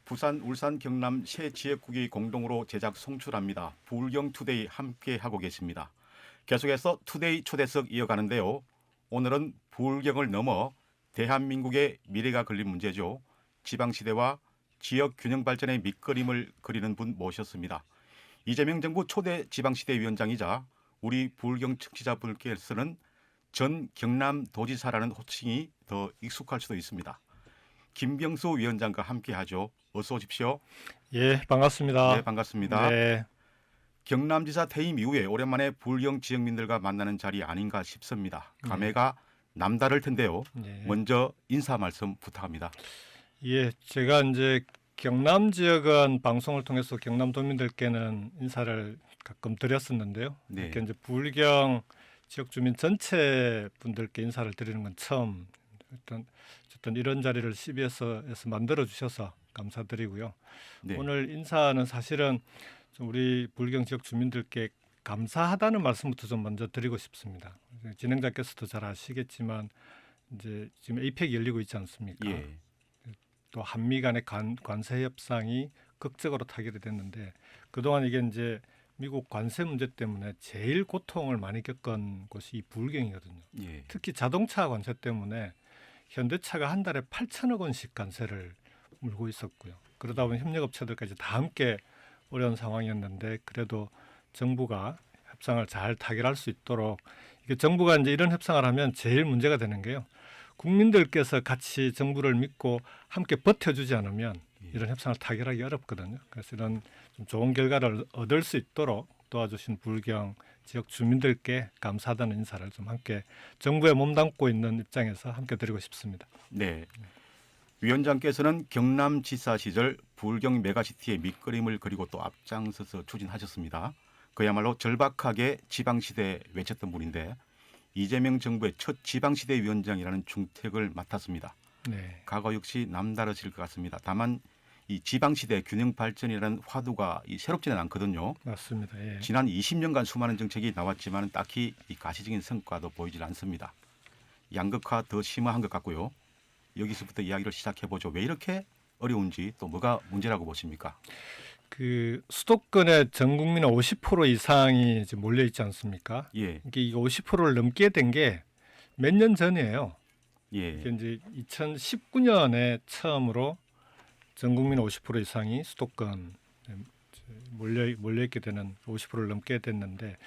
부산, 울산, 경남 세 지역국이 공동으로 제작 송출합니다. 부울경 투데이 함께 하고 계십니다. 계속해서 투데이 초대석 이어가는데요. 오늘은 부울경을 넘어 대한민국의 미래가 걸린 문제죠. 지방시대와 지역 균형 발전의 밑그림을 그리는 분 모셨습니다. 이재명 정부 초대 지방시대위원장이자 우리 부울경 청취자분께서는 전 경남도지사라는 호칭이 더 익숙할 수도 있습니다. 김병수 위원장과 함께하죠. 어서 오십시오. 예, 반갑습니다. 네, 반갑습니다. 네, 경남지사 퇴임 이후에 오랜만에 부울경 지역민들과 만나는 자리 아닌가 싶습니다. 감회가 남다를 텐데요. 예. 먼저 인사 말씀 부탁합니다. 예, 제가 이제 경남 지역은 방송을 통해서 경남도민들께는 인사를 가끔 드렸었는데요. 네. 이렇게 이제 부울경 지역 주민 전체 분들께 인사를 드리는 건 처음. 어쨌든 이런 자리를 CBS에서 만들어 주셔서 감사드리고요. 네. 오늘 인사는 사실은 좀 우리 부울경 지역 주민들께 감사하다는 말씀부터 좀 먼저 드리고 싶습니다. 진행자께서도 잘 아시겠지만 이제 지금 에이펙이 열리고 있지 않습니까? 예. 또 한미 간의 관세 협상이 극적으로 타결이 됐는데 그동안 이게 이제 미국 관세 문제 때문에 제일 고통을 많이 겪은 곳이 이 부울경이거든요. 예. 특히 자동차 관세 때문에 현대차가 한 달에 8천억 원씩 관세를 물고 있었고요. 그러다 보니 협력업체들까지 다 함께 어려운 상황이었는데 그래도 정부가 협상을 잘 타결할 수 있도록 이게 정부가 이제 이런 협상을 하면 제일 문제가 되는 게요. 국민들께서 같이 정부를 믿고 함께 버텨주지 않으면 이런 협상을 타결하기 어렵거든요. 그래서 이런 좀 좋은 결과를 얻을 수 있도록 도와주신 부울경 지역 주민들께 감사하다는 인사를 좀 함께 정부에 몸담고 있는 입장에서 함께 드리고 싶습니다. 네. 위원장께서는 경남지사 시절 부울경 메가시티의 밑그림을 그리고 또 앞장서서 추진하셨습니다. 그야말로 절박하게 지방시대 외쳤던 분인데 이재명 정부의 첫 지방시대위원장이라는 중택을 맡았습니다. 네. 과거 역시 남다르실 것 같습니다. 다만 이 지방시대 균형 발전이라는 화두가 새롭지는 않거든요. 맞습니다. 예. 지난 20년간 수많은 정책이 나왔지만 딱히 이 가시적인 성과도 보이질 않습니다. 양극화 더 심화한 것 같고요. 여기서부터 이야기를 시작해 보죠. 왜 이렇게 어려운지 또 뭐가 문제라고 보십니까? 그 수도권의 전 국민의 50% 이상이 이제 몰려 있지 않습니까? 예, 이게 50%를 넘게 된 게 몇 년 전이에요. 예, 이게 이제 2019년에 처음으로 전 국민 50% 이상이 수도권 몰려 있게 되는 50%를 넘게 됐는데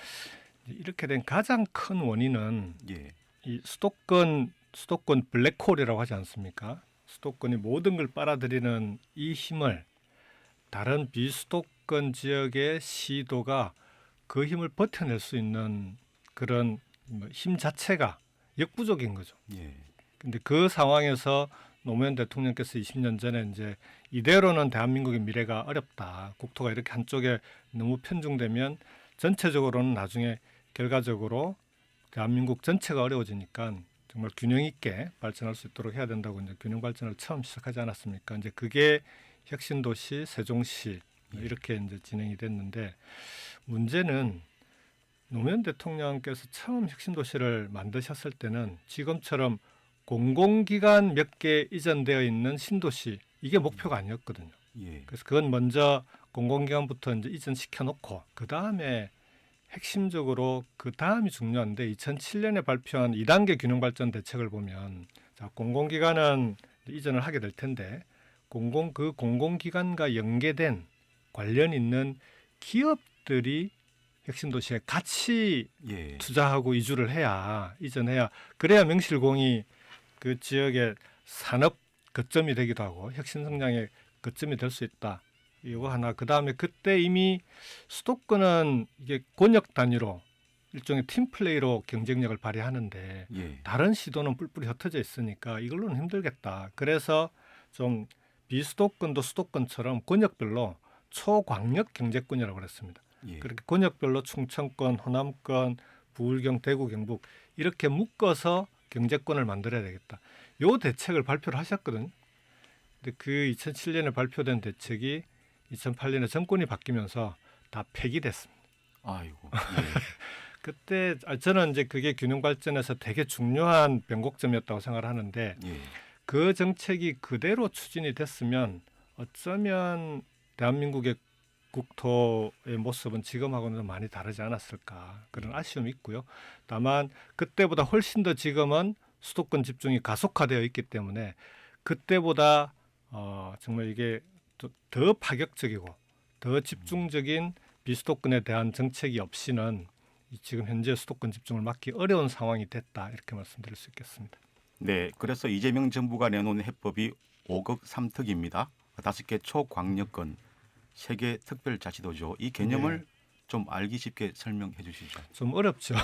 이렇게 된 가장 큰 원인은 예, 이 수도권 블랙홀이라고 하지 않습니까? 수도권이 모든 걸 빨아들이는 이 힘을 다른 비수도권 지역의 시도가 그 힘을 버텨낼 수 있는 그런 힘 자체가 역부족인 거죠. 예, 근데 그 상황에서 노무현 대통령께서 20년 전에 이제 이대로는 대한민국의 미래가 어렵다. 국토가 이렇게 한쪽에 너무 편중되면 전체적으로는 나중에 결과적으로 대한민국 전체가 어려워지니까 정말 균형 있게 발전할 수 있도록 해야 된다고 이제 균형 발전을 처음 시작하지 않았습니까? 이제 그게 혁신도시 세종시 이렇게 이제 진행이 됐는데 문제는 노무현 대통령께서 처음 혁신도시를 만드셨을 때는 지금처럼 공공기관 몇 개 이전되어 있는 신도시 이게 목표가 아니었거든요. 예, 그래서 그건 먼저 공공기관부터 이제 이전시켜 놓고 그 다음에 핵심적으로 그 다음이 중요한데 2007년에 발표한 2단계 균형발전 대책을 보면 자, 공공기관은 이전을 하게 될 텐데 그 공공기관과 연계된 관련 있는 기업들이 혁신도시에 같이 예, 투자하고 이주를 해야 이전해야 그래야 명실공히 그 지역의 산업 거점이 되기도 하고 혁신 성장의 거점이 될 수 있다. 이거 하나. 그 다음에 그때 이미 수도권은 이게 권역 단위로 일종의 팀플레이로 경쟁력을 발휘하는데 예, 다른 시도는 뿔뿔이 흩어져 있으니까 이걸로는 힘들겠다. 그래서 좀 비수도권도 수도권처럼 권역별로 초광역 경제권이라고 그랬습니다. 예, 그렇게 권역별로 충청권, 호남권, 부울경, 대구, 경북 이렇게 묶어서 경제권을 만들어야 되겠다. 요 대책을 발표를 하셨거든요. 근데 그 2007년에 발표된 대책이 2008년에 정권이 바뀌면서 다 폐기됐습니다. 아이고, 예, 그때 저는 이제 그게 균형 발전에서 되게 중요한 변곡점이었다고 생각을 하는데 예, 그 정책이 그대로 추진이 됐으면 어쩌면 대한민국의 국토의 모습은 지금하고는 많이 다르지 않았을까 그런 아쉬움이 있고요. 다만 그때보다 훨씬 더 지금은 수도권 집중이 가속화되어 있기 때문에 그때보다 정말 이게 더 파격적이고 더 집중적인 비수도권에 대한 정책이 없이는 지금 현재 수도권 집중을 막기 어려운 상황이 됐다 이렇게 말씀드릴 수 있겠습니다. 네, 그래서 이재명 정부가 내놓은 해법이 5급 3특입니다. 5개 초광역권, 3개 특별자치도죠. 이 개념을 네. 좀 알기 쉽게 설명해 주시죠. 좀 어렵죠. 네,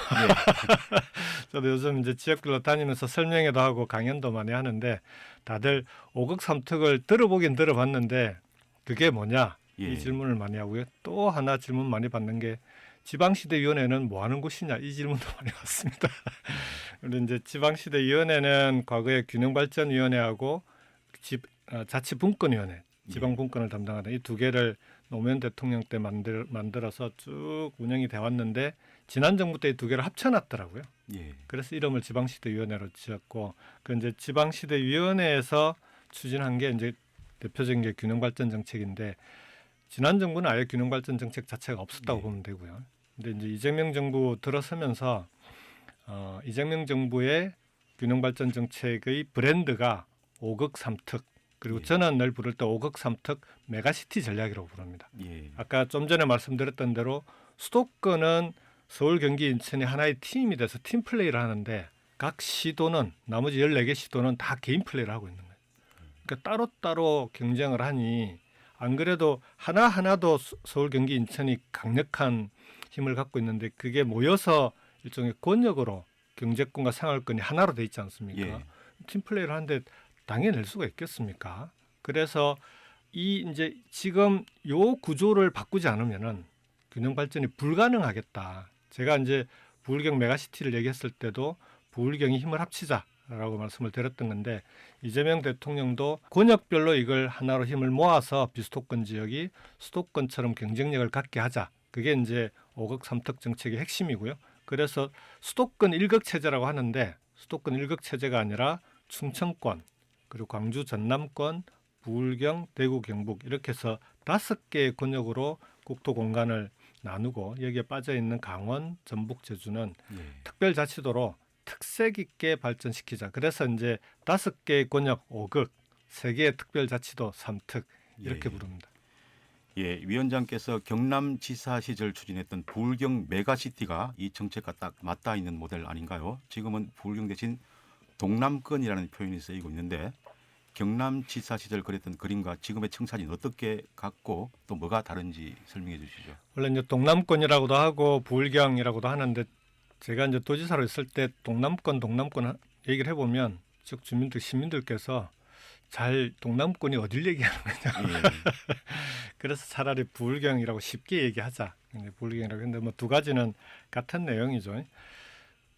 저도 요즘 이제 지역별로 다니면서 설명회도 하고 강연도 많이 하는데 다들 5급 3특을 들어보긴 들어봤는데 그게 뭐냐 예. 이 질문을 많이 하고요. 또 하나 질문 많이 받는 게 지방시대위원회는 뭐 하는 곳이냐 이 질문도 많이 받습니다. 그런데 이제 지방시대위원회는 과거에 균형발전위원회하고 자치분권위원회, 지방분권을 담당하는 이 두 개를 노무현 대통령 때 만들어서 쭉 운영이 돼 왔는데 지난 정부 때 이 두 개를 합쳐놨더라고요. 예. 그래서 이름을 지방시대위원회로 지었고 그 이제 지방시대위원회에서 추진한 게 이제 대표적인 게 균형발전 정책인데 지난 정부는 아예 균형발전 정책 자체가 없었다고 네. 보면 되고요. 근데 이제 이재명 정부 들어서면서 이재명 정부의 균형발전 정책의 브랜드가 5급 3특 그리고 예. 저는 늘 부를 때 5급 3특 메가시티 전략이라고 부릅니다. 예. 아까 좀 전에 말씀드렸던 대로 수도권은 서울, 경기, 인천이 하나의 팀이 돼서 팀 플레이를 하는데 각 시도는 나머지 14개 시도는 다 개인 플레이를 하고 있는 거예요. 그러니까 따로따로 경쟁을 하니 안 그래도 하나하나도 서울, 경기, 인천이 강력한 힘을 갖고 있는데 그게 모여서 일종의 권역으로 경제권과 생활권이 하나로 돼 있지 않습니까? 예. 팀 플레이를 하는데 당해낼 수가 있겠습니까? 그래서 이 이제 지금 요 구조를 바꾸지 않으면은 균형 발전이 불가능하겠다. 제가 이제 부울경 메가시티를 얘기했을 때도 부울경이 힘을 합치자라고 말씀을 드렸던 건데 이재명 대통령도 권역별로 이걸 하나로 힘을 모아서 비수도권 지역이 수도권처럼 경쟁력을 갖게 하자. 그게 이제 5급 3특 정책의 핵심이고요. 그래서 수도권 1급 체제라고 하는데 수도권 1급 체제가 아니라 충청권 그리고 광주 전남권 부울경, 대구, 경북 이렇게 해서 5개의 권역으로 국토 공간을 나누고 여기에 빠져 있는 강원, 전북, 제주는 예. 특별자치도로 특색 있게 발전시키자. 그래서 이제 5개의 권역 5급, 3개의 특별자치도 3특 이렇게 예. 부릅니다. 예, 위원장께서 경남지사 시절 추진했던 부울경 메가시티가 이 정책과 딱 맞닿아 있는 모델 아닌가요? 지금은 부울경 대신 동남권이라는 표현이 쓰이고 있는데 경남지사 시절 그랬던 그림과 지금의 청사진 어떻게 같고 또 뭐가 다른지 설명해 주시죠. 원래 이제 동남권이라고도 하고 부울경이라고도 하는데 제가 이제 도지사로 있을 때 동남권 얘기를 해보면 지역 주민들 시민들께서 잘 동남권이 어딜 얘기하는 거냐. 예. 그래서 차라리 부울경이라고 쉽게 얘기하자. 부울경이라고 했는데 뭐 두 가지는 같은 내용이죠.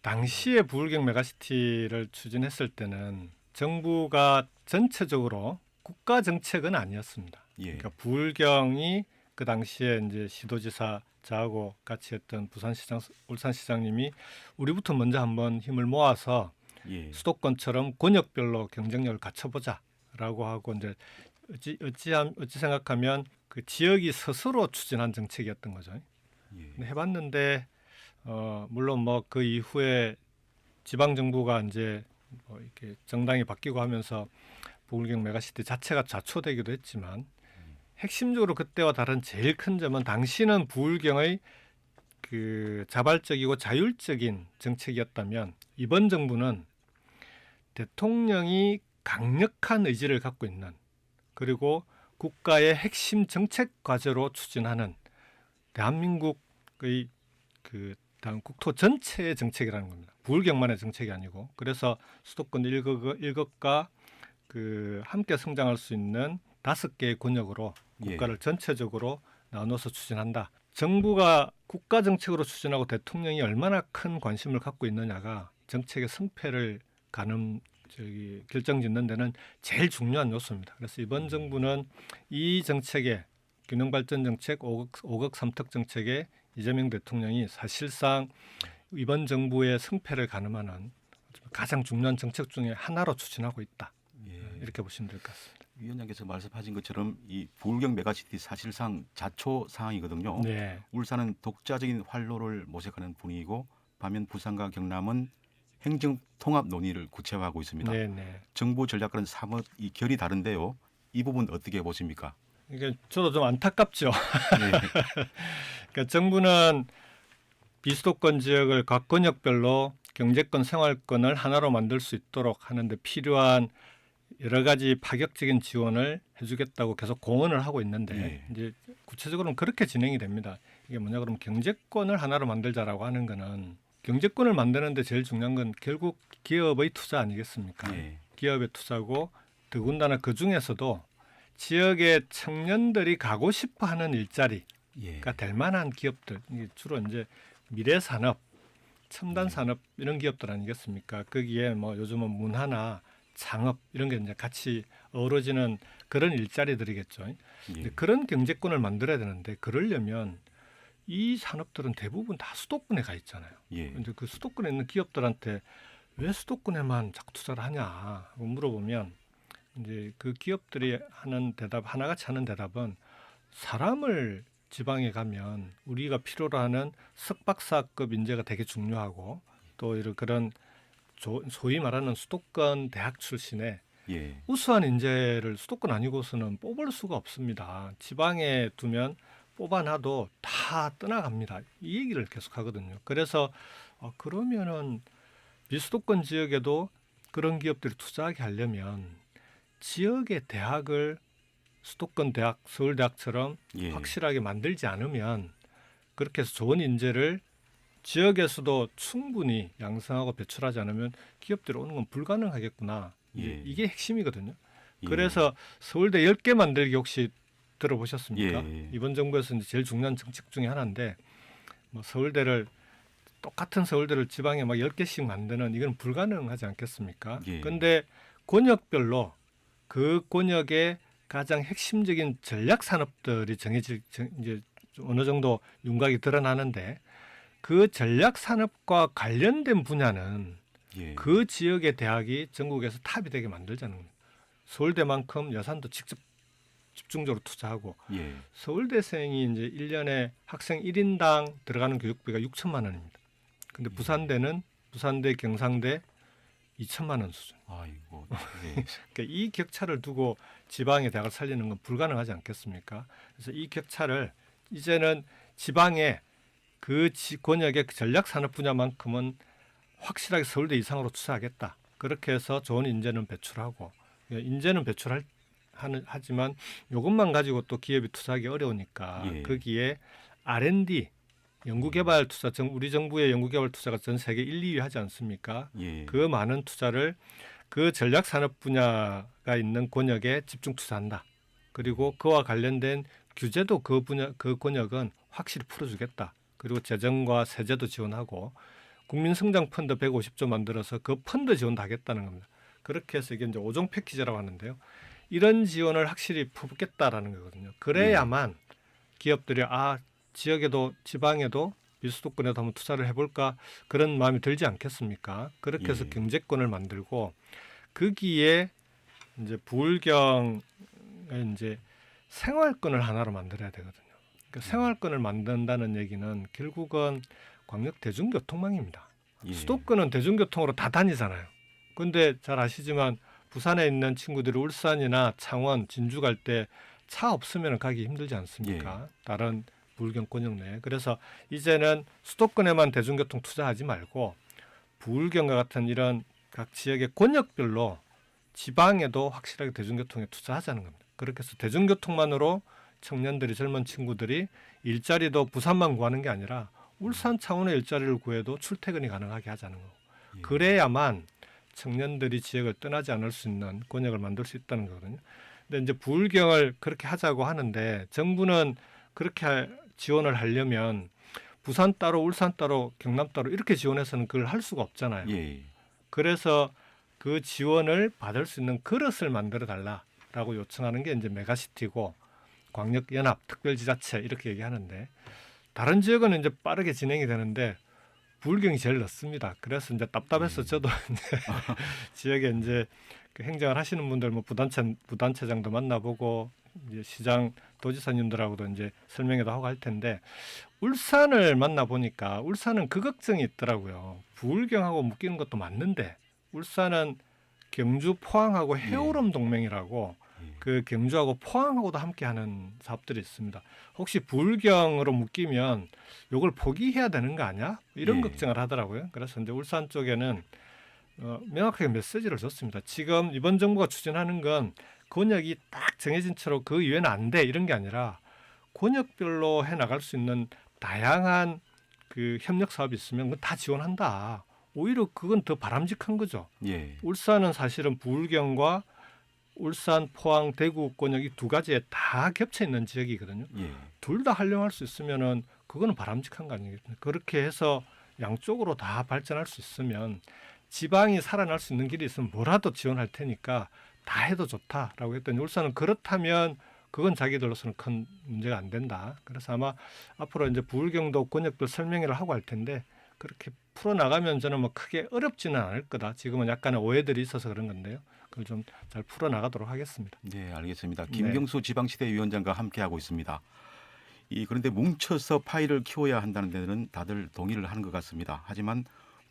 당시에 부울경 메가시티를 추진했을 때는 정부가 전체적으로 국가 정책은 아니었습니다. 예. 그러니까 부울경이 그 당시에 이제 시도지사 저하고 같이 했던 부산시장, 울산시장님이 우리부터 먼저 한번 힘을 모아서 예. 수도권처럼 권역별로 경쟁력을 갖춰보자라고 하고 이제 어찌 생각하면 그 지역이 스스로 추진한 정책이었던 거죠. 예. 근데 해봤는데 물론 뭐 그 이후에 지방 정부가 이제 뭐 이렇게 정당이 바뀌고 하면서 부울경 메가시티 자체가 좌초되기도 했지만 핵심적으로 그때와 다른 제일 큰 점은 당시는 부울경의 그 자발적이고 자율적인 정책이었다면 이번 정부는 대통령이 강력한 의지를 갖고 있는 그리고 국가의 핵심 정책 과제로 추진하는 대한민국의 그 국토 전체의 정책이라는 겁니다. 부울경만의 정책이 아니고 그래서 수도권 1급과 그 함께 성장할 수 있는 5개의 권역으로 국가를 전체적으로 나눠서 추진한다. 정부가 국가 정책으로 추진하고 대통령이 얼마나 큰 관심을 갖고 있느냐가 정책의 승패를 결정짓는 데는 제일 중요한 요소입니다. 그래서 이번 정부는 이 정책에 균형발전 정책 5급 3특 정책에 이재명 대통령이 사실상 이번 정부의 승패를 가늠하는 가장 중요한 정책 중에 하나로 추진하고 있다. 예. 이렇게 보시면 될 것 같습니다. 위원장께서 말씀하신 것처럼 이 부울경 메가시티 사실상 자초 상황이거든요. 네, 울산은 독자적인 활로를 모색하는 분위기고 반면 부산과 경남은 행정 통합 논의를 구체화하고 있습니다. 네, 네. 정부 전략과는 사뭇 이 결이 다른데요. 이 부분 어떻게 보십니까? 이게 저도 좀 안타깝죠. 네. 그러니까 정부는 비수도권 지역을 각 권역별로 경제권, 생활권을 하나로 만들 수 있도록 하는데 필요한 여러 가지 파격적인 지원을 해주겠다고 계속 공언을 하고 있는데 예. 이제 구체적으로는 그렇게 진행이 됩니다. 이게 뭐냐 그러면 경제권을 하나로 만들자라고 하는 거는 경제권을 만드는데 제일 중요한 건 결국 기업의 투자 아니겠습니까? 예. 기업의 투자고 더군다나 그 중에서도 지역의 청년들이 가고 싶어하는 일자리가 예. 될 만한 기업들 이게 주로 이제 미래 산업, 첨단 산업 이런 기업들 아니겠습니까? 거기에 뭐 요즘은 문화나 창업 이런 게 이제 같이 어우러지는 그런 일자리들이겠죠. 예. 근데 그런 경제권을 만들어야 되는데 그러려면 이 산업들은 대부분 다 수도권에 가 있잖아요. 예. 근데 그 수도권에 있는 기업들한테 왜 수도권에만 자꾸 투자를 하냐 하고 물어보면 이제 그 기업들이 하는 대답 하나같이 하는 대답은 사람을 지방에 가면 우리가 필요로 하는 석박사급 인재가 되게 중요하고 또 이런 그런 소위 말하는 수도권 대학 출신의 예. 우수한 인재를 수도권 아니고서는 뽑을 수가 없습니다. 지방에 두면 뽑아놔도 다 떠나갑니다. 이 얘기를 계속 하거든요. 그래서 그러면은 비수도권 지역에도 그런 기업들이 투자하게 하려면 지역의 대학을 수도권 대학, 서울대학처럼 예. 확실하게 만들지 않으면 그렇게 해서 좋은 인재를 지역에서도 충분히 양성하고 배출하지 않으면 기업들이 오는 건 불가능하겠구나. 예. 이게 핵심이거든요. 예. 그래서 서울대 10개 만들기 혹시 들어보셨습니까? 예. 이번 정부에서 이제 제일 중요한 정책 중에 하나인데 뭐 서울대를 똑같은 서울대를 지방에 막 10개씩 만드는 이건 불가능하지 않겠습니까? 예. 근데 권역별로 그 권역의 가장 핵심적인 전략 산업들이 이제 어느 정도 윤곽이 드러나는데 그 전략 산업과 관련된 분야는 예. 그 지역의 대학이 전국에서 탑이 되게 만들자는 겁니다. 서울대만큼 예산도 직접 집중적으로 투자하고 예. 서울대생이 이제 1년에 학생 1인당 들어가는 교육비가 6천만 원입니다. 근데 부산대, 경상대 2천만 원 수준. 아이고. 예. 그러니까 이 격차를 두고 지방의 대학을 살리는 건 불가능하지 않겠습니까? 그래서 이 격차를 이제는 지방의 그 권역의 전략 산업 분야만큼은 확실하게 서울대 이상으로 투자하겠다. 그렇게 해서 좋은 인재는 배출하고 인재는 하지만 이것만 가지고 또 기업이 투자하기 어려우니까 예. 거기에 R&D 연구개발 투자 우리 정부의 연구개발 투자가 전 세계 1, 2위 하지 않습니까? 예. 그 많은 투자를 그 전략 산업 분야가 있는 권역에 집중 투자한다. 그리고 그와 관련된 규제도 그 권역은 확실히 풀어주겠다. 그리고 재정과 세제도 지원하고 국민성장펀드 150조 만들어서 그 펀드 지원도 하겠다는 겁니다. 그렇게 해서 이게 이제 5종 패키지라고 하는데요. 이런 지원을 확실히 풀겠다라는 거거든요. 그래야만 기업들이 지역에도 지방에도 비수도권에도 한번 투자를 해볼까 그런 마음이 들지 않겠습니까? 그렇게 해서 예. 경제권을 만들고 거기에 이제 부울경의 이제 생활권을 하나로 만들어야 되거든요. 그러니까 생활권을 만든다는 얘기는 결국은 광역 대중교통망입니다. 예. 수도권은 대중교통으로 다 다니잖아요. 근데 잘 아시지만 부산에 있는 친구들이 울산이나 창원, 진주 갈 때 차 없으면 가기 힘들지 않습니까? 다른 부울경 권역 내에. 그래서 이제는 수도권에만 대중교통 투자하지 말고 부울경과 같은 이런 각 지역의 권역별로 지방에도 확실하게 대중교통에 투자하자는 겁니다. 그렇게 해서 대중교통만으로 청년들이 젊은 친구들이 일자리도 부산만 구하는 게 아니라 울산 창원의 일자리를 구해도 출퇴근이 가능하게 하자는 거고. 예. 그래야만 청년들이 지역을 떠나지 않을 수 있는 권역을 만들 수 있다는 거거든요. 근데 이제 부울경을 그렇게 하자고 하는데 정부는 그렇게 지원을 하려면 부산 따로 울산 따로 경남 따로 이렇게 지원해서는 그걸 할 수가 없잖아요. 예. 그래서 그 지원을 받을 수 있는 그릇을 만들어 달라라고 요청하는 게 이제 메가시티고 광역연합, 특별지자체 이렇게 얘기하는데 다른 지역은 이제 빠르게 진행이 되는데 부울경이 제일 늦습니다. 그래서 이제 답답해서 저도 이제 지역에 이제 그 행정을 하시는 분들 뭐 부단체장도 만나보고 이제 시장 도지사님들하고도 이제 설명회도 하고 할 텐데 울산을 만나 보니까 울산은 그 걱정이 있더라고요. 부울경하고 묶이는 것도 맞는데 울산은 경주 포항하고 해오름 동맹이라고 예. 그 경주하고 포항하고도 함께하는 사업들이 있습니다. 혹시 부울경으로 묶이면 이걸 포기해야 되는 거 아니야? 이런 예. 걱정을 하더라고요. 그래서 이제 울산 쪽에는 명확하게 메시지를 줬습니다. 지금 이번 정부가 추진하는 건 권역이 딱 정해진 채로 그 이외는 안 돼 이런 게 아니라 권역별로 해 나갈 수 있는 다양한 그 협력 사업이 있으면 그건 다 지원한다. 오히려 그건 더 바람직한 거죠. 예. 울산은 사실은 부울경과 울산, 포항, 대구 권역이 두 가지에 다 겹쳐 있는 지역이거든요. 예. 둘 다 활용할 수 있으면은 그거는 바람직한 거 아니겠습니까? 그렇게 해서 양쪽으로 다 발전할 수 있으면 지방이 살아날 수 있는 길이 있으면 뭐라도 지원할 테니까 다 해도 좋다라고 했더니 울산은 그렇다면 그건 자기들로서는 큰 문제가 안 된다. 그래서 아마 앞으로 이제 부울경도 권역별 설명회를 하고 할 텐데 그렇게 풀어 나가면 저는 뭐 크게 어렵지는 않을 거다. 지금은 약간의 오해들이 있어서 그런 건데요. 그걸 좀 잘 풀어 나가도록 하겠습니다. 네, 알겠습니다. 네. 김경수 지방시대위원장과 함께하고 있습니다. 그런데 뭉쳐서 파일을 키워야 한다는 데는 다들 동의를 하는 것 같습니다. 하지만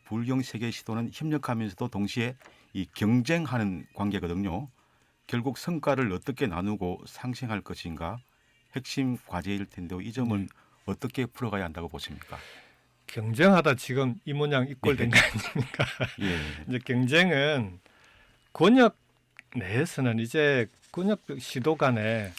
부울경 세계 시도는 협력하면서도 동시에 이 경쟁하는 관계거든요. 결국 성과를 어떻게 나누고 상생할 것인가 핵심 과제일 텐데요. 이 점은 어떻게 풀어가야 한다고 보십니까? 경쟁하다 지금 이 모양 이꼴된 거 아닙니까? 예, 이제 경쟁은 권역 내에서는 이제 권역 시도 간에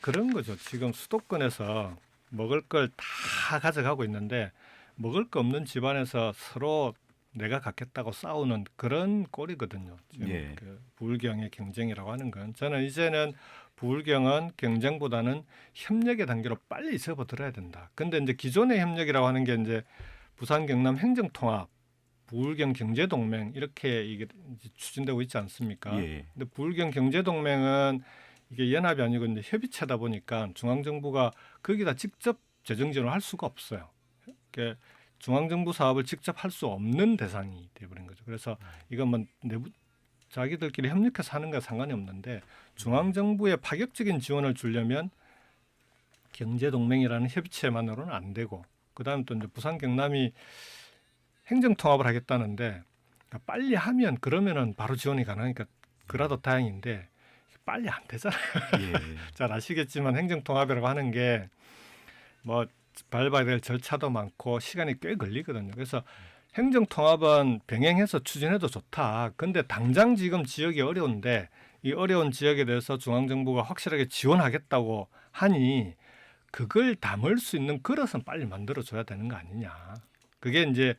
그런 거죠. 지금 수도권에서 먹을 걸 다 가져가고 있는데 먹을 거 없는 집안에서 서로 내가 갖겠다고 싸우는 그런 꼴이거든요. 지금 예. 그 부울경의 경쟁이라고 하는 건 저는 이제는 부울경은 경쟁보다는 협력의 단계로 빨리 접어들어야 된다. 근데 이제 기존의 협력이라고 하는 게 이제 부산 경남 행정통합, 부울경 경제동맹 이렇게 이게 이제 추진되고 있지 않습니까? 예, 근데 부울경 경제동맹은 이게 연합이 아니고 이제 협의체다 보니까 중앙정부가 거기다 직접 재정 지원을 할 수가 없어요. 그러니까 중앙정부 사업을 직접 할 수 없는 대상이 되어버린 거죠. 그래서 이건 뭐 내부 자기들끼리 협력해서 하는 건 상관이 없는데 중앙정부의 파격적인 지원을 주려면 경제동맹이라는 협의체만으로는 안 되고 그다음 또 이제 부산 경남이 행정통합을 하겠다는데 빨리 하면 그러면은 바로 지원이 가능하니까 그라도 다행인데 빨리 안 되잖아요. 예, 잘 아시겠지만 행정통합이라고 하는 게 뭐 밟아야 될 절차도 많고 시간이 꽤 걸리거든요. 그래서 행정통합은 병행해서 추진해도 좋다. 근데 당장 지금 지역이 어려운데 이 어려운 지역에 대해서 중앙정부가 확실하게 지원하겠다고 하니 그걸 담을 수 있는 그릇은 빨리 만들어줘야 되는 거 아니냐. 그게 이제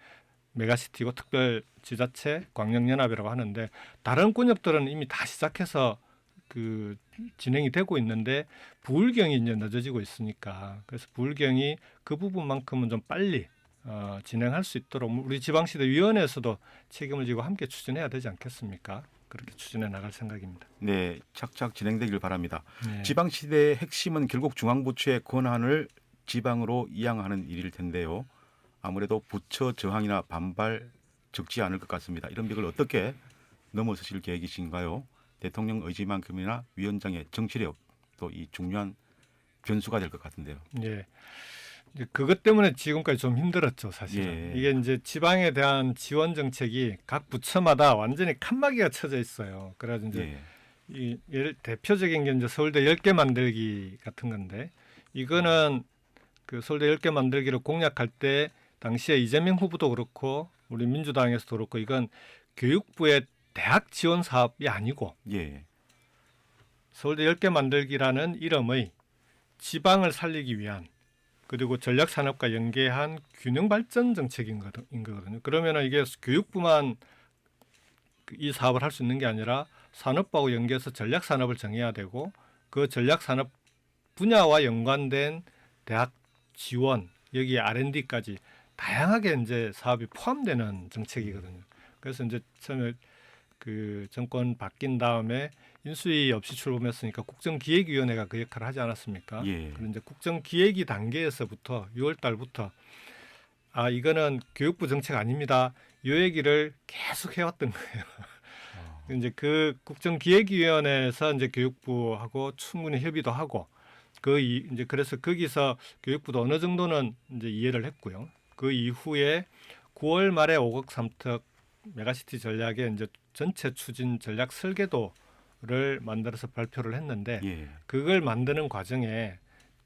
메가시티고 특별지자체 광역연합이라고 하는데 다른 권역들은 이미 다 시작해서 그 진행이 되고 있는데 부울경이 이제 늦어지고 있으니까 그래서 부울경이 그 부분만큼은 좀 빨리 진행할 수 있도록 우리 지방시도위원회에서도 책임을 지고 함께 추진해야 되지 않겠습니까? 그렇게 추진해 나갈 생각입니다. 네, 착착 진행되길 바랍니다. 네. 지방시대의 핵심은 결국 중앙부처의 권한을 지방으로 이양하는 일일 텐데요. 아무래도 부처 저항이나 반발 적지 않을 것 같습니다. 이런 벽을 어떻게 넘어서실 계획이신가요? 대통령 의지만큼이나 위원장의 정치력 또 이 중요한 변수가 될 것 같은데요. 예. 이제 그것 때문에 지금까지 좀 힘들었죠, 사실은. 예. 이게 이제 지방에 대한 지원 정책이 각 부처마다 완전히 칸막이가 쳐져 있어요. 그래서 이제 예. 대표적인 게 이제 서울대 10개 만들기 같은 건데 이거는 그 서울대 10개 만들기를 공약할 때 당시에 이재명 후보도 그렇고 우리 민주당에서도 그렇고 이건 교육부의 대학 지원 사업이 아니고 예. 서울대 10개 만들기라는 이름의 지방을 살리기 위한 그리고 전략산업과 연계한 균형 발전 정책인 거거든요. 그러면은 이게 교육부만 이 사업을 할 수 있는 게 아니라 산업하고 연계해서 전략산업을 정해야 되고 그 전략산업 분야와 연관된 대학 지원 여기 R&D까지 다양하게 이제 사업이 포함되는 정책이거든요. 그래서 이제 처음에 그 정권 바뀐 다음에 인수위 없이 출범했으니까 국정기획위원회가 그 역할을 하지 않았습니까? 예. 그런데 이제 국정기획위 단계에서부터 6월 달부터 이거는 교육부 정책 아닙니다. 이 얘기를 계속 해왔던 거예요. 이제 그 국정기획위원회에서 이제 교육부하고 충분히 협의도 하고 이제 그래서 거기서 교육부도 어느 정도는 이제 이해를 했고요. 그 이후에 9월 말에 5억 3특 메가시티 전략의 이제 전체 추진 전략 설계도를 만들어서 발표를 했는데 예. 그걸 만드는 과정에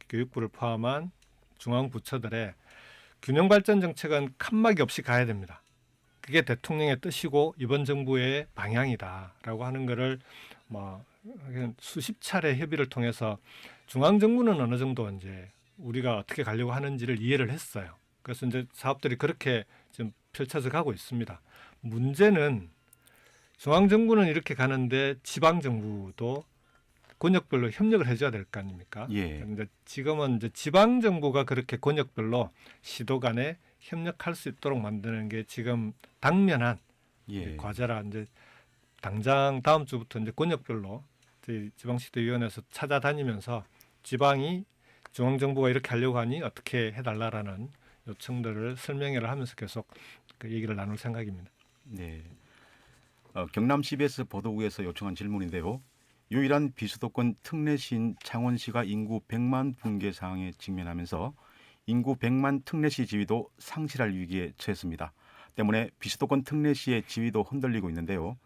교육부를 포함한 중앙 부처들의 균형 발전 정책은 칸막이 없이 가야 됩니다. 그게 대통령의 뜻이고 이번 정부의 방향이다라고 하는 거를 뭐 수십 차례 협의를 통해서 중앙 정부는 어느 정도 이제 우리가 어떻게 가려고 하는지를 이해를 했어요. 그래서 이제 사업들이 그렇게 지금 펼쳐져 가고 있습니다. 문제는 중앙 정부는 이렇게 가는데 지방 정부도 권역별로 협력을 해줘야 될 거 아닙니까? 예. 근데 지금은 이제 지방 정부가 그렇게 권역별로 시도 간에 협력할 수 있도록 만드는 게 지금 당면한 예. 과제라 이제 당장 다음 주부터 이제 권역별로 지방시도위원회에서 찾아다니면서 지방이 중앙 정부가 이렇게 하려고 하니 어떻게 해달라라는 요청들을 설명회를 하면서 계속 그 얘기를 나눌 생각입니다. 네. 경남 CBS 보도국에서 요청한 질문인데요. 유일한 비수도권 특례시인 창원시가 인구 100만 붕괴 상황에 직면하면서 인구 100만 특례시 지위도 상실할 위기에 처했습니다. 때문에 비수도권 특례시의 지위도 흔들리고 있는데요.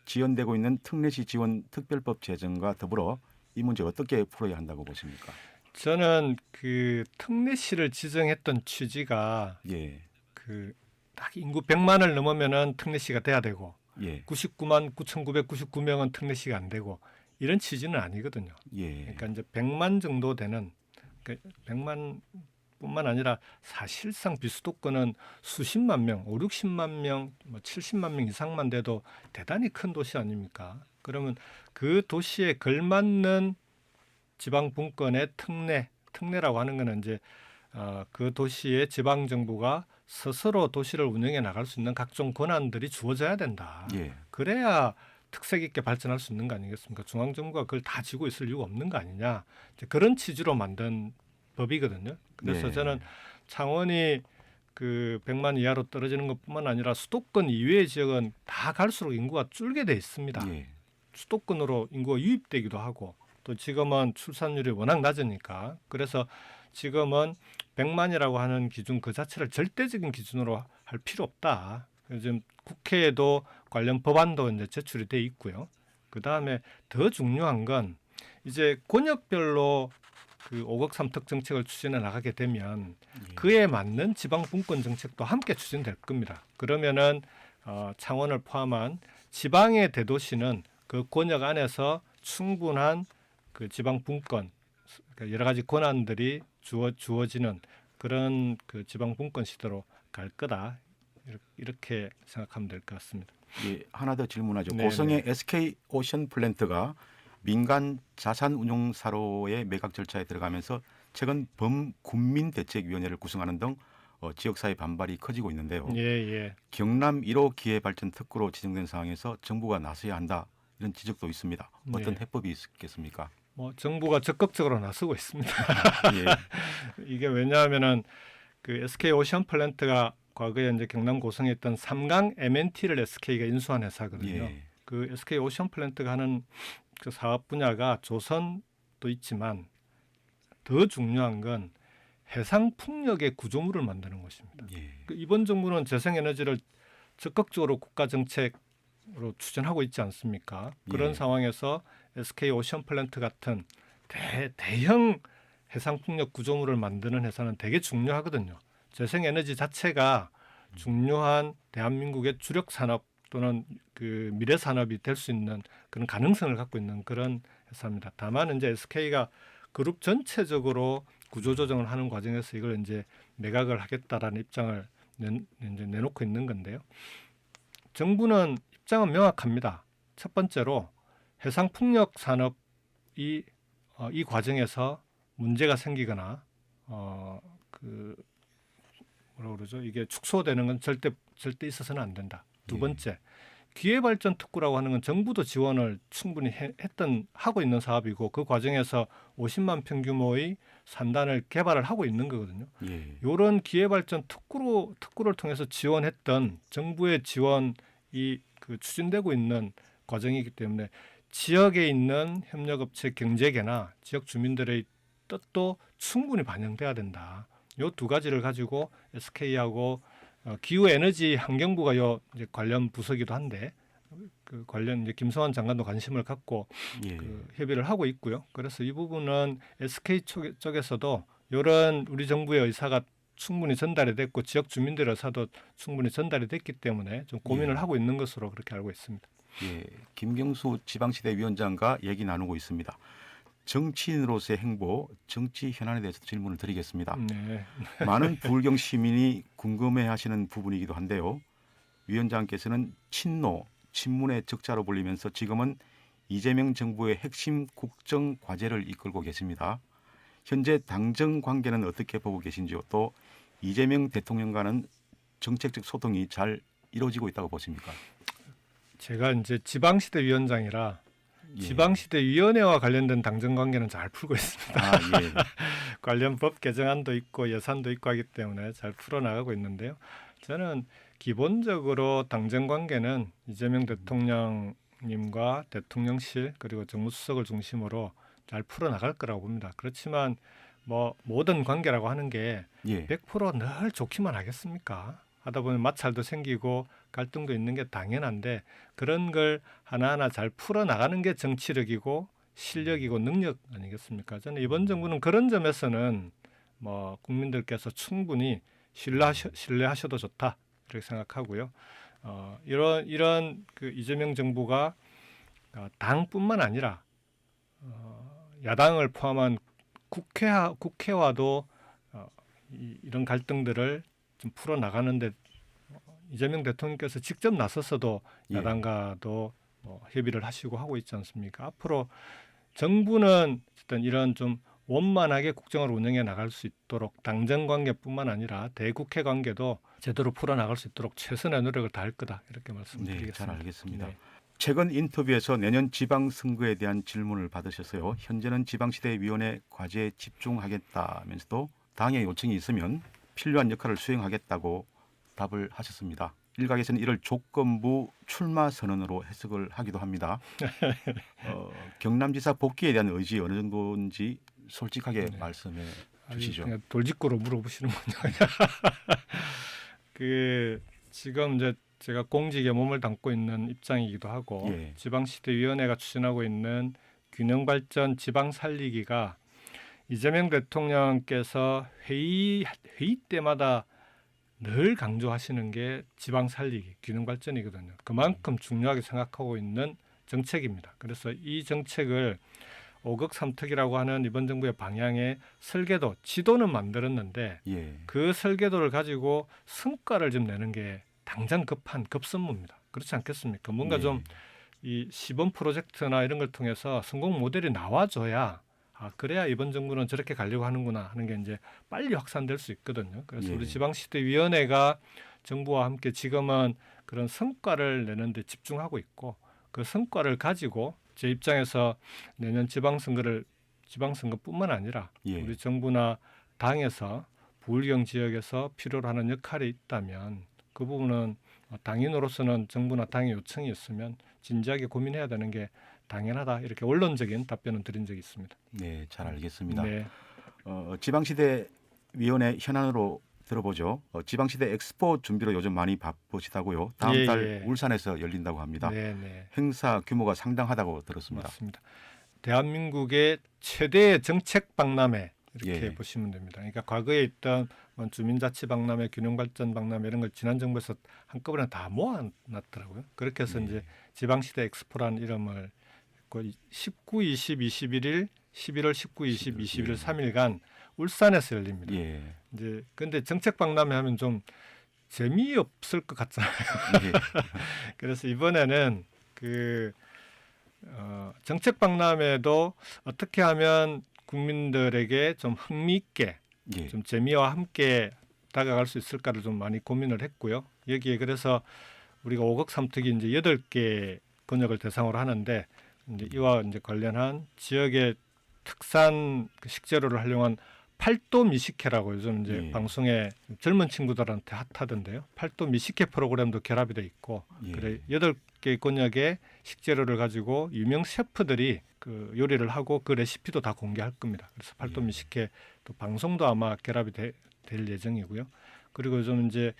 지연되고 있는 특례시 지원 특별법 제정과 더불어 이 문제 어떻게 풀어야 한다고 보십니까? 저는 그 특례시를 지정했던 취지가 예, 그 딱 인구 100만을 넘으면은 특례시가 돼야 되고 예, 99만 9,999명은 특례시가 안 되고 이런 취지는 아니거든요. 예, 그러니까 이제 100만 정도 되는 100만 뿐만 아니라 사실상 비수도권은 수십만 명, 5, 60만 명, 뭐 70만 명 이상만 돼도 대단히 큰 도시 아닙니까? 그러면 그 도시에 걸맞는 지방 분권의 특례라고 하는 거는 이제 그 도시의 지방 정부가 스스로 도시를 운영해 나갈 수 있는 각종 권한들이 주어져야 된다. 예, 그래야 특색 있게 발전할 수 있는 거 아니겠습니까? 중앙 정부가 그걸 다 지고 있을 이유가 없는 거 아니냐. 이제 그런 취지로 만든 법이거든요. 그래서 네. 저는 창원이 그 100만 이하로 떨어지는 것뿐만 아니라 수도권 이외의 지역은 다 갈수록 인구가 줄게 돼 있습니다. 예, 수도권으로 인구가 유입되기도 하고 또 지금은 출산율이 워낙 낮으니까 그래서 지금은 100만이라고 하는 기준 그 자체를 절대적인 기준으로 할 필요 없다. 요즘 국회에도 관련 법안도 이제 제출이 돼 있고요. 그 다음에 더 중요한 건 이제 권역별로 그 5억 3특 정책을 추진해 나가게 되면 예. 그에 맞는 지방 분권 정책도 함께 추진될 겁니다. 그러면은 창원을 포함한 지방의 대도시는 그 권역 안에서 충분한 그 지방 분권 그러니까 여러 가지 권한들이 주어지는 그런 그 지방 분권 시대로 갈 거다 이렇게 생각하면 될 것 같습니다. 예, 하나 더 질문하죠. 네, 고성의 SK 오션 플랜트가 민간 자산 운용사로의 매각 절차에 들어가면서 최근 범군민대책위원회를 구성하는 등 지역사회 반발이 커지고 있는데요. 예. 경남 1호 기회발전 특구로 지정된 상황에서 정부가 나서야 한다 이런 지적도 있습니다. 어떤 네. 해법이 있겠습니까? 뭐 정부가 적극적으로 나서고 있습니다. 예, 이게 왜냐하면은 그 SK 오션 플랜트가 과거에 이제 경남 고성에 있던 삼강 M&T를 SK가 인수한 회사거든요. 예, 그 SK 오션 플랜트가 하는 그 사업 분야가 조선도 있지만 더 중요한 건 해상 풍력의 구조물을 만드는 것입니다. 예, 그 이번 정부는 재생에너지를 적극적으로 국가 정책으로 추진하고 있지 않습니까? 그런 예. 상황에서 SK 오션 플랜트 같은 대형 해상 풍력 구조물을 만드는 회사는 되게 중요하거든요. 재생에너지 자체가 중요한 대한민국의 주력 산업 또는 그 미래 산업이 될 수 있는 그런 가능성을 갖고 있는 그런 회사입니다. 다만 이제 SK가 그룹 전체적으로 구조조정을 하는 과정에서 이걸 이제 매각을 하겠다라는 입장을 이제 내놓고 있는 건데요. 정부는 입장은 명확합니다. 첫 번째로 해상 풍력 산업이 이 과정에서 문제가 생기거나 그 뭐라 그러죠? 이게 축소되는 건 절대 있어서는 안 된다. 두 번째, 기회발전 특구라고 하는 건 정부도 지원을 충분히 하고 있는 사업이고 그 과정에서 50만 평 규모의 산단을 개발을 하고 있는 거거든요. 예, 이런 기회발전 특구를 통해서 지원했던 정부의 지원이 그 추진되고 있는 과정이기 때문에 지역에 있는 협력업체 경제계나 지역 주민들의 뜻도 충분히 반영돼야 된다. 요 두 가지를 가지고 SK하고 기후에너지 환경부가 요 이제 관련 부서기도 한데 그 관련 이제 김성환 장관도 관심을 갖고 예. 그 협의를 하고 있고요. 그래서 이 부분은 SK 쪽에서도 이런 우리 정부의 의사가 충분히 전달이 됐고 지역 주민들의 의사도 충분히 전달이 됐기 때문에 좀 고민을 예. 하고 있는 것으로 그렇게 알고 있습니다. 예, 김경수 지방시대 위원장과 얘기 나누고 있습니다. 정치인으로서의 행보, 정치 현안에 대해서 질문을 드리겠습니다. 네. 많은 부울경 시민이 궁금해하시는 부분이기도 한데요. 위원장께서는 친노, 친문의 적자로 불리면서 지금은 이재명 정부의 핵심 국정 과제를 이끌고 계십니다. 현재 당정 관계는 어떻게 보고 계신지요? 또 이재명 대통령과는 정책적 소통이 잘 이루어지고 있다고 보십니까? 제가 이제 지방시대 위원장이라 예. 지방시대 위원회와 관련된 당정 관계는 잘 풀고 있습니다. 아, 예. 관련 법 개정안도 있고 예산도 있고 하기 때문에 잘 풀어나가고 있는데요. 저는 기본적으로 당정 관계는 이재명 대통령님과 대통령실 그리고 정무수석을 중심으로 잘 풀어나갈 거라고 봅니다. 그렇지만 뭐 모든 관계라고 하는 게 예. 100%늘 좋기만 하겠습니까? 하다 보면 마찰도 생기고 갈등도 있는 게 당연한데 그런 걸 하나하나 잘 풀어나가는 게 정치력이고 실력이고 능력 아니겠습니까? 저는 이번 정부는 그런 점에서는 뭐 국민들께서 충분히 신뢰하셔도 좋다 이렇게 생각하고요. 이런 그 이재명 정부가 당뿐만 아니라 야당을 포함한 국회와도 이런 갈등들을 좀 풀어 나가는데 이재명 대통령께서 직접 나서서도 예. 야당과도 협의를 하시고 하고 있지 않습니까? 앞으로 정부는 어떤 이런 좀 원만하게 국정을 운영해 나갈 수 있도록 당정 관계뿐만 아니라 대국회 관계도 제대로 풀어 나갈 수 있도록 최선의 노력을 다할 거다 이렇게 말씀드리겠습니다. 네, 잘 알겠습니다. 네. 최근 인터뷰에서 내년 지방선거에 대한 질문을 받으셔서요. 현재는 지방시대위원회 과제에 집중하겠다면서도 당의 요청이 있으면 필요한 역할을 수행하겠다고 답을 하셨습니다. 일각에서는 이를 조건부 출마 선언으로 해석을 하기도 합니다. 경남지사 복귀에 대한 의지 어느 정도인지 솔직하게 네. 말씀해 아니, 주시죠. 그냥 돌직구로 물어보시는군요. 그 지금 이제 제가 공직에 몸을 담고 있는 입장이기도 하고 예. 지방시대위원회가 추진하고 있는 균형발전 지방 살리기가 이재명 대통령께서 회의 때마다 늘 강조하시는 게 지방 살리기, 균형 발전이거든요. 그만큼 중요하게 생각하고 있는 정책입니다. 그래서 이 정책을 5급 3특이라고 하는 이번 정부의 방향의 설계도, 지도는 만들었는데 예. 그 설계도를 가지고 성과를 좀 내는 게 당장 급한 급선무입니다. 그렇지 않겠습니까? 뭔가 예. 좀 이 시범 프로젝트나 이런 걸 통해서 성공 모델이 나와줘야 그래야 이번 정부는 저렇게 가려고 하는구나 하는 게 이제 빨리 확산될 수 있거든요. 그래서 예. 우리 지방시대위원회가 정부와 함께 지금은 그런 성과를 내는 데 집중하고 있고 그 성과를 가지고 제 입장에서 내년 지방선거뿐만 아니라 예. 우리 정부나 당에서 부울경 지역에서 필요로 하는 역할이 있다면 그 부분은 당인으로서는 정부나 당의 요청이 있으면 진지하게 고민해야 되는 게 당연하다 이렇게 원론적인 답변을 드린 적이 있습니다. 네, 잘 알겠습니다. 네. 지방시대위원회 현안으로 들어보죠. 지방시대 엑스포 준비로 요즘 많이 바쁘시다고요. 다음 예, 달 예. 울산에서 열린다고 합니다. 네, 네. 행사 규모가 상당하다고 들었습니다. 맞습니다. 대한민국의 최대의 정책 박람회 이렇게 예. 보시면 됩니다. 그러니까 과거에 있던 주민자치 박람회, 균형발전 박람회 이런 걸 지난 정부에서 한꺼번에 다 모아놨더라고요. 그렇게 해서 예. 이제 지방시대 엑스포라는 이름을 19, 20, 21일, 11월 19, 20, 21일 예. 3일간 울산에서 열립니다. 예. 이제 근데 정책 박람회 하면 좀 재미없을 것 같잖아요. 예. 그래서 이번에는 정책 박람회도 어떻게 하면 국민들에게 좀 흥미있게 예. 좀 재미와 함께 다가갈 수 있을까를 좀 많이 고민을 했고요. 여기에 그래서 우리가 5급 3특이 이제 8개 권역을 대상으로 하는데 이제 이와 이제 관련한 지역의 특산 식재료를 활용한 팔도 미식회라고 요즘 이제 예. 방송에 젊은 친구들한테 핫하던데요. 팔도 미식회 프로그램도 결합이 돼 있고 예. 그래 8개 권역의 식재료를 가지고 유명 셰프들이 그 요리를 하고 그 레시피도 다 공개할 겁니다. 그래서 팔도 예. 미식회 또 방송도 아마 결합이 될 예정이고요. 그리고 요즘 이제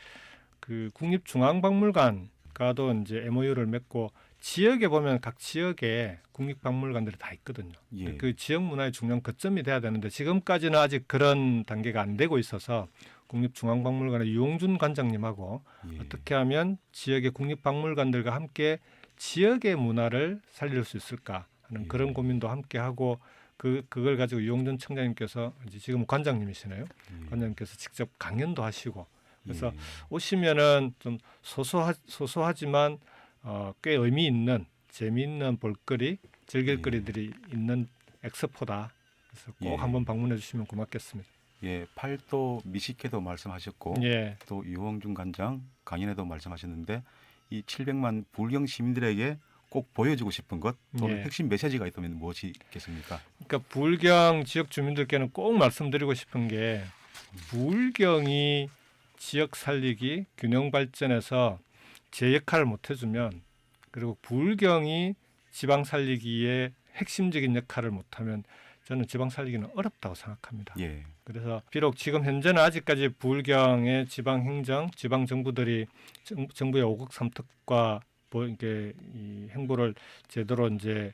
그 국립중앙박물관과도 이제 MOU를 맺고 지역에 보면 각 지역에 국립박물관들이 다 있거든요. 예. 그 지역 문화의 중요한 거점이 돼야 되는데 지금까지는 아직 그런 단계가 안 되고 있어서 국립중앙박물관의 유홍준 관장님하고 예. 어떻게 하면 지역의 국립박물관들과 함께 지역의 문화를 살릴 수 있을까 하는 예. 그런 고민도 함께 하고 그걸 가지고 유홍준 청장님께서 이제 지금 관장님이시네요. 예. 관장님께서 직접 강연도 하시고 그래서 예. 오시면은 좀 소소하지만 꽤 의미 있는 재미있는 볼거리, 즐길거리들이 있는 엑스포다. 그래서 꼭 예. 한번 방문해 주시면 고맙겠습니다. 예, 팔도 미식회도 말씀하셨고 예, 또 유홍준 관장 강연에도 말씀하셨는데 이 700만 불경 시민들에게 꼭 보여주고 싶은 것 또는 예. 핵심 메시지가 있다면 무엇이 있겠습니까? 그러니까 불경 지역 주민들께는 꼭 말씀드리고 싶은 게 불경이 지역 살리기, 균형 발전에서 제 역할을 못 해주면 그리고 불경이 지방 살리기에 핵심적인 역할을 못하면 저는 지방 살리기는 어렵다고 생각합니다. 예. 그래서 비록 지금 현재는 아직까지 불경의 지방 행정, 지방 정부들이 정부의 5국 3특과 뭐 이게 이 행보를 제대로 이제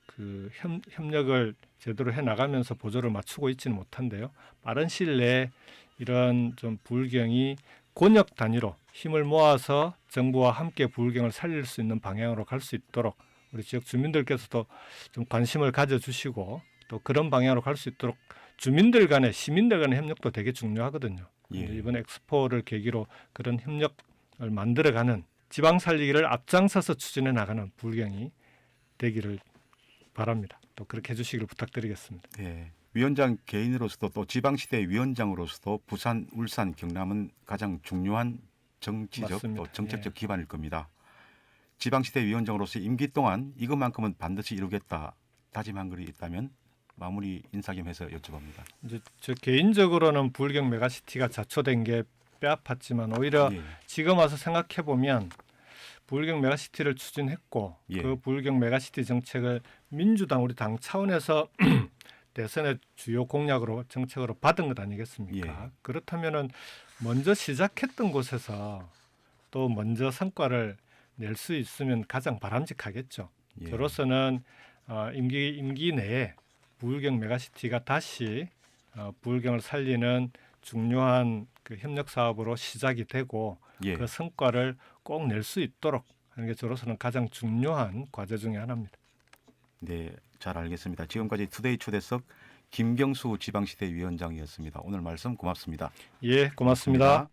그 협력을 제대로 해 나가면서 보조를 맞추고 있지는 못한데요. 빠른 시일 내에 이런 좀 불경이 권역 단위로 힘을 모아서 정부와 함께 불경을 살릴 수 있는 방향으로 갈 수 있도록 우리 지역 주민들께서도 좀 관심을 가져주시고 또 그런 방향으로 갈 수 있도록 주민들 간의 시민들 간의 협력도 되게 중요하거든요. 예. 이번 엑스포를 계기로 그런 협력을 만들어가는 지방 살리기를 앞장서서 추진해 나가는 불경이 되기를 바랍니다. 또 그렇게 해주시기를 부탁드리겠습니다. 예. 위원장 개인으로서도 또 지방시대 위원장으로서도 부산, 울산, 경남은 가장 중요한 정치적 맞습니다. 또 정책적 예. 기반일 겁니다. 지방시대 위원장으로서 임기 동안 이것만큼은 반드시 이루겠다 다짐한 글이 있다면 마무리 인사겸해서 여쭤봅니다. 이제 저 개인적으로는 불경 메가시티가 자초된 게 뼈아팠지만 오히려 예. 지금 와서 생각해 보면 불경 메가시티를 추진했고 예. 그 불경 메가시티 정책을 민주당 우리 당 차원에서 대선의 주요 공약으로 정책으로 받은 것 아니겠습니까? 예. 그렇다면은 먼저 시작했던 곳에서 또 먼저 성과를 낼 수 있으면 가장 바람직하겠죠. 예. 저로서는 임기 내에 불경 메가시티가 다시 불경을 살리는 중요한 그 협력 사업으로 시작이 되고 예. 그 성과를 꼭 낼 수 있도록 하는 게 저로서는 가장 중요한 과제 중에 하나입니다. 네, 잘 알겠습니다. 지금까지 투데이 초대석 김경수 지방시대 위원장이었습니다. 오늘 말씀 고맙습니다. 예, 고맙습니다.